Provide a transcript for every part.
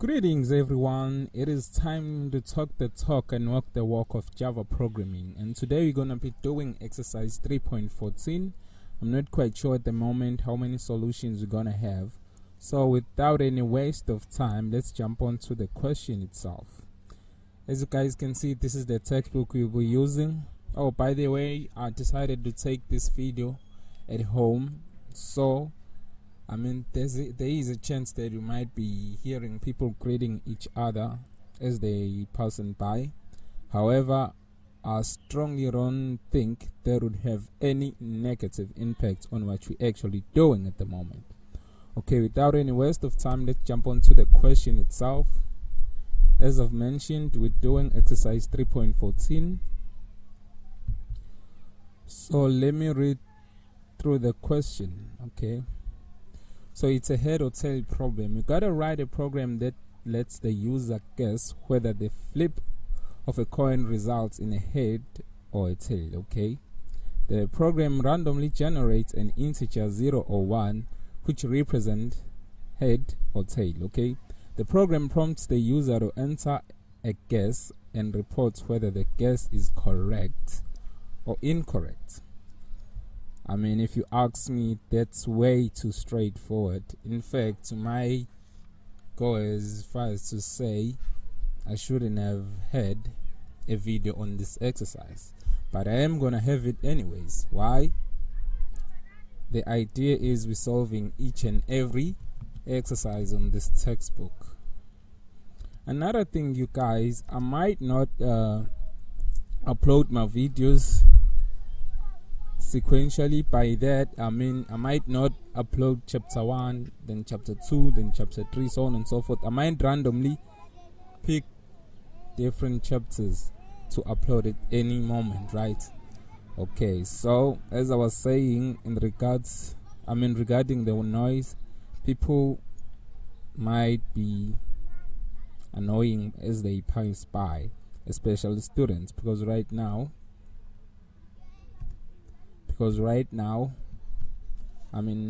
Greetings everyone, it is time to talk the talk and walk the walk of Java programming, and today we're going to be doing exercise 3.14. I'm not quite sure at the moment how many solutions we're going to have, so without any waste of time, let's jump on to the question itself. As you guys can see, this is the textbook we'll be using. Oh, by the way, I decided to take this video at home, so there is a chance that you might be hearing people greeting each other as they passing by. However, I strongly don't think that would have any negative impact on what we're actually doing at the moment. Okay, without any waste of time, let's jump on to the question itself. As I've mentioned, we're doing exercise 3.14. So let me read through the question, okay? So it's a head or tail problem. You gotta write a program that lets the user guess whether the flip of a coin results in a head or a tail, okay? The program randomly generates an integer 0 or 1 which represent head or tail, okay? The program prompts the user to enter a guess and reports whether the guess is correct or incorrect. If you ask me, that's way too straightforward. In fact, might go as far as to say I shouldn't have had a video on this exercise, but I am gonna have it anyways. Why? The idea is we're solving each and every exercise on this textbook. Another thing, you guys, I might not upload my videos sequentially. By that I might not upload chapter 1, then chapter 2, then chapter 3, so on and so forth. I might randomly pick different chapters to upload at any moment, right? Okay, so as I was saying, regarding the noise, people might be annoying as they pass by, especially students, because right now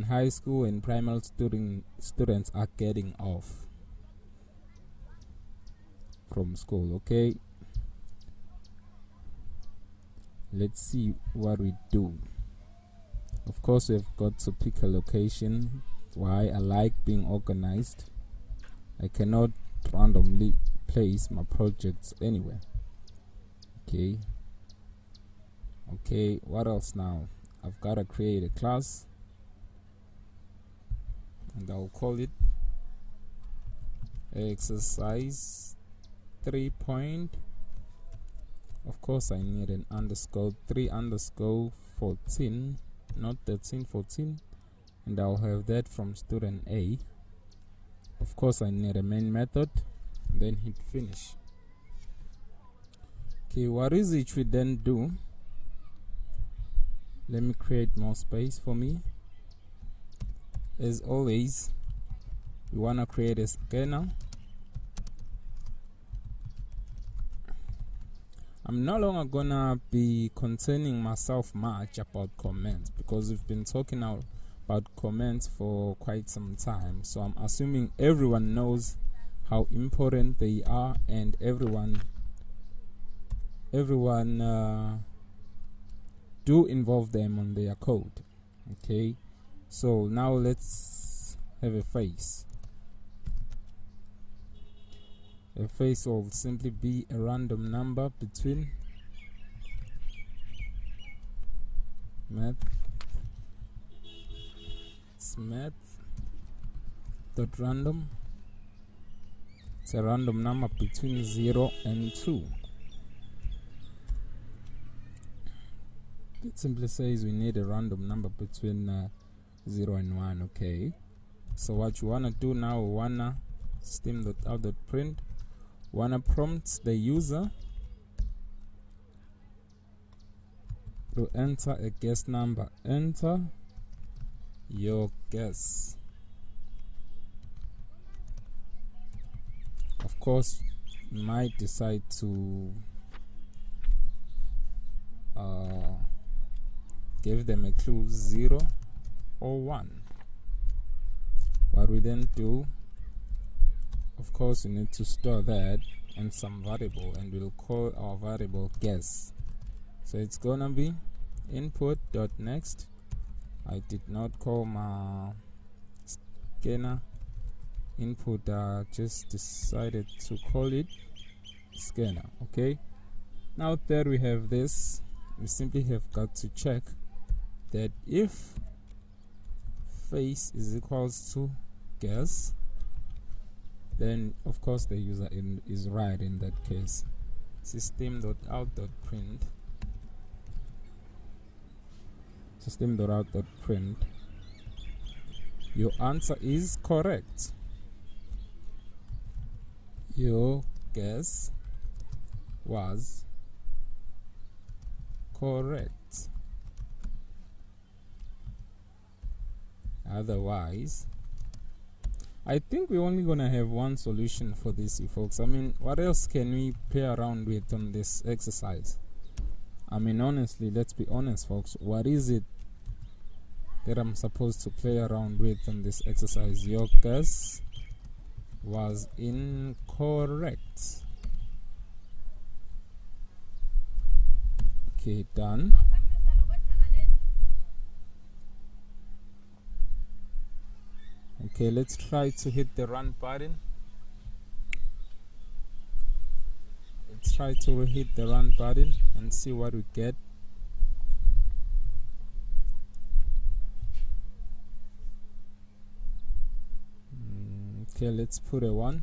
high school and primary students are getting off from school. Okay, let's see what we do. Of course, we've got to pick a location. Why? I like being organized. I cannot randomly place my projects anywhere. Okay, what else now? I've got to create a class, and I'll call it exercise 3 point. Of course, I need an underscore 3_14, not 13, 14, and I'll have that from student A. Of course, I need a main method, and then hit finish. Okay, what is it we then do? Let me create more space for me. As always, we want to create a scanner. I'm no longer gonna be concerning myself much about comments, because we've been talking about comments for quite some time, so I'm assuming everyone knows how important they are, and everyone do involve them on their code. Okay, so now let's have a face. A face will simply be a random number between math dot random. It's a random number between 0 and 2. It simply says we need a random number between 0 and 1. Okay, so what you wanna do now, wanna system.out.print, wanna prompt the user to enter a guess number. Enter your guess. Of course, you might decide to give them a clue 0 or 1. What we then do, of course we need to store that and some variable, and we'll call our variable guess. So it's gonna be input.next. I did not call my scanner input, just decided to call it scanner. Okay, now there we have this. We simply have got to check that if face is equals to guess, then of course the user is right in that case. System.out.print your answer is correct. Your guess was correct. Otherwise, I think we're only gonna have one solution for this, you folks. I mean, what else can we play around with on this exercise? I mean, honestly, let's be honest, folks. What is it that I'm supposed to play around with on this exercise? Your guess was incorrect. Okay, done. Okay, let's try to hit the run button. Let's try to hit the run button and see what we get. Okay, let's put a 1.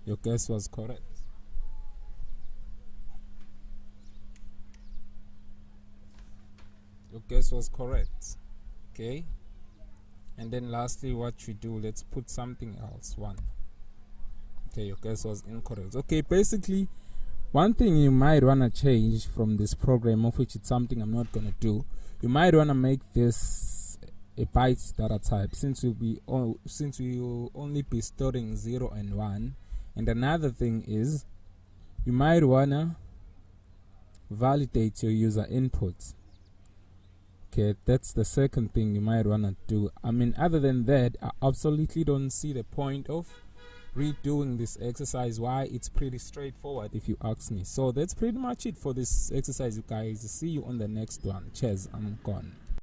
Your guess was correct. Your guess was correct. Okay. And then lastly, what we do, let's put something else. 1. Okay, your guess was incorrect. Okay, basically, one thing you might want to change from this program, of which it's something I'm not going to do, you might want to make this a bytes data type, since we'll only be storing 0 and 1. And another thing is, you might want to validate your user inputs. Okay, that's the second thing you might want to do. I mean, other than that, I absolutely don't see the point of redoing this exercise. Why? It's pretty straightforward if you ask me. So that's pretty much it for this exercise, you guys. See you on the next one. Cheers, I'm gone.